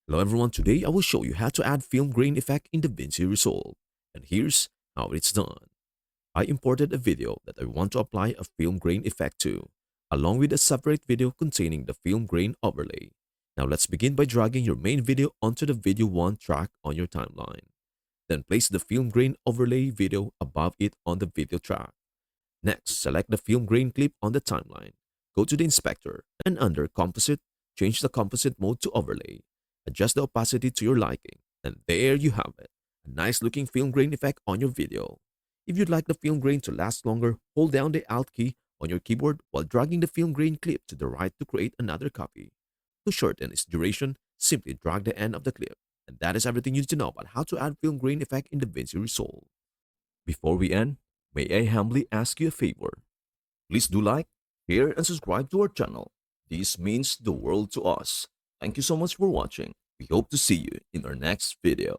Hello everyone, today I will show you how to add film grain effect in DaVinci Resolve. And here's how it's done. I imported a video that I want to apply a film grain effect to, along with a separate video containing the film grain overlay. Now let's begin by dragging your main video onto the video 1 track on your timeline. Then place the film grain overlay video above it on the video track. Next, select the film grain clip on the timeline. Go to the inspector and under composite, change the composite mode to overlay. Adjust the opacity to your liking. And there you have it, a nice looking film grain effect on your video. If you'd like the film grain to last longer, hold down the Alt key on your keyboard while dragging the film grain clip to the right to create another copy. To shorten its duration, simply drag the end of the clip. And that is everything you need to know about how to add film grain effect in DaVinci Resolve. Before we end, may I humbly ask you a favor? Please do like, share, and subscribe to our channel. This means the world to us. Thank you so much for watching. We hope to see you in our next video.